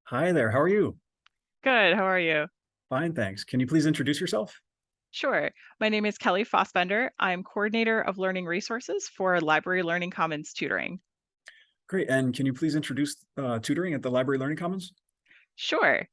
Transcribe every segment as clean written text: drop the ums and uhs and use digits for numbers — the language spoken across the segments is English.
Hi there. How are you? Good. How are you? Fine, thanks. Can you please introduce yourself? Sure. My name is Kelly Fassbender. I'm coordinator of learning resources for Library Learning Commons tutoring. Great. And can you please introduce tutoring at the Library Learning Commons? Sure.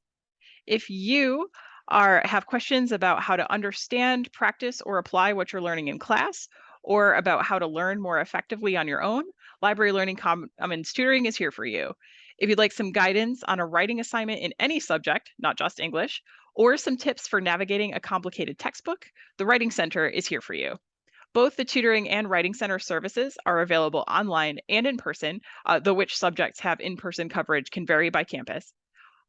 If you have questions about how to understand, practice, or apply what you're learning in class, or about how to learn more effectively on your own, Library Learning Commons tutoring is here for you. If you'd like some guidance on a writing assignment in any subject, not just English, or some tips for navigating a complicated textbook, the Writing Center is here for you. Both the tutoring and writing center services are available online and in person, though which subjects have in person coverage can vary by campus.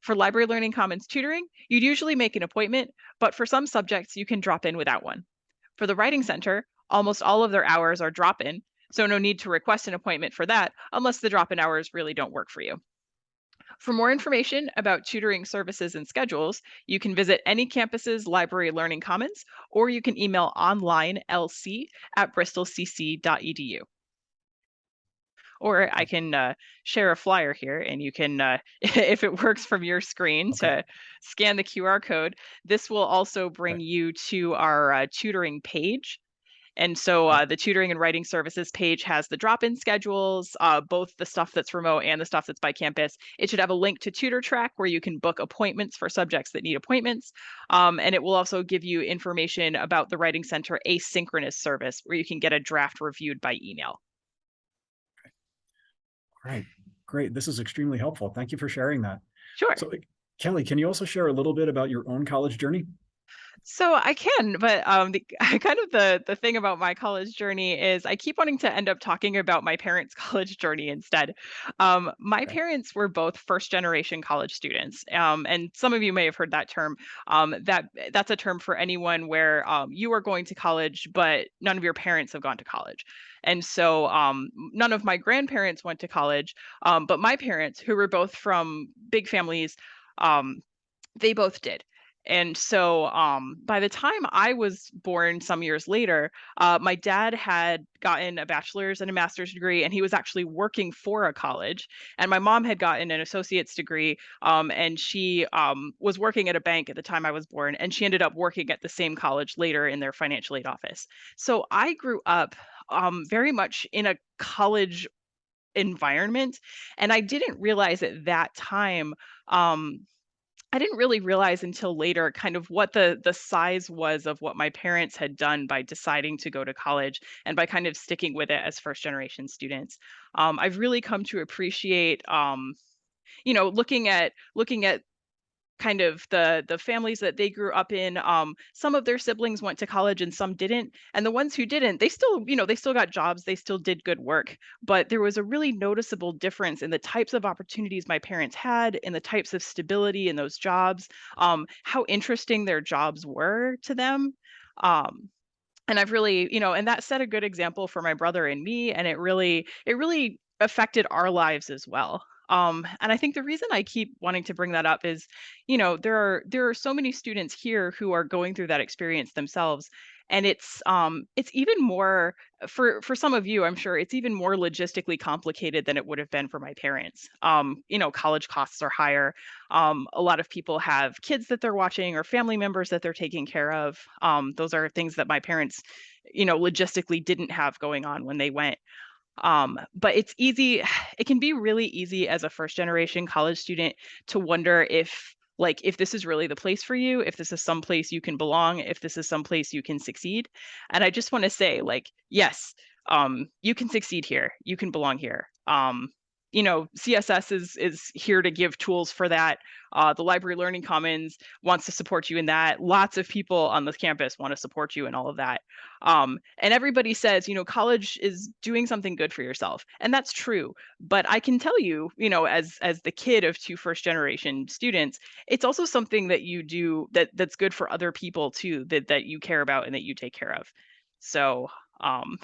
For Library Learning Commons tutoring, you'd usually make an appointment, but for some subjects, you can drop in without one. For the Writing Center, almost all of their hours are drop in, so no need to request an appointment for that unless the drop in hours really don't work for you. For more information about tutoring services and schedules, you can visit any campus's Library Learning Commons, or you can email onlinelc@bristolcc.edu. Or I can share a flyer here, and you can, if it works from your screen, Okay. to scan the QR code. This will also bring Okay. you to our tutoring page. And so Okay. the tutoring and writing services page has the drop-in schedules, both the stuff that's remote and the stuff that's by campus. It should have a link to Tutor Track where you can book appointments for subjects that need appointments. And it will also give you information about the Writing Center asynchronous service where you can get a draft reviewed by email. All right. Great. This is extremely helpful. Thank you for sharing that. Sure. So, Kelly, can you also share a little bit about your own college journey? So I can, but kind of the thing about my college journey is I keep wanting to end up talking about my parents' college journey instead. My Okay. parents were both first generation college students, and some of you may have heard that term. That's a term for anyone where you are going to college, but none of your parents have gone to college. And so none of my grandparents went to college, but my parents, who were both from big families, um, they both did. And so, by the time I was born some years later, my dad had gotten a bachelor's and a master's degree, and he was actually working for a college. And my mom had gotten an associate's degree, and she was working at a bank at the time I was born, and she ended up working at the same college later in their financial aid office. So I grew up very much in a college environment, and I didn't realize at that time. I didn't really realize until later kind of what the size was of what my parents had done by deciding to go to college and by kind of sticking with it as first generation students. I've really come to appreciate, looking at kind of the families that they grew up in. Some of their siblings went to college and some didn't, and the ones who didn't, they still got jobs, they still did good work, but there was a really noticeable difference in the types of opportunities my parents had, in the types of stability in those jobs, how interesting their jobs were to them. Um, and I've really, and that set a good example for my brother and me, and it really affected our lives as well. And I think the reason I keep wanting to bring that up is, there are so many students here who are going through that experience themselves, and it's even more for some of you, I'm sure it's even more logistically complicated than it would have been for my parents. College costs are higher. A lot of people have kids that they're watching or family members that they're taking care of. Those are things that my parents, logistically didn't have going on when they went. But it's easy, it can be really easy as a first generation college student to wonder if this is really the place for you, if this is some place you can belong, if this is some place you can succeed. And I just want to say, like, yes, you can succeed here, you can belong here. CSS is here to give tools for that. The Library Learning Commons wants to support you in that. Lots of people on this campus want to support you in all of that. And everybody says, college is doing something good for yourself, and that's true. But I can tell you, as the kid of two first generation students, it's also something that you do that's good for other people too, that you care about and that you take care of. So um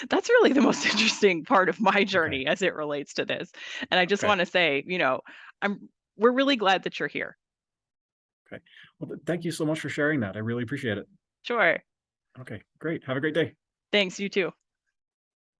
that's really the most interesting part of my Okay. journey as it relates to this. And I just Okay. want to say, I'm we're really glad that you're here. Okay. Well, thank you so much for sharing that. I really appreciate it. Sure. Okay. Great. Have a great day. Thanks, you too.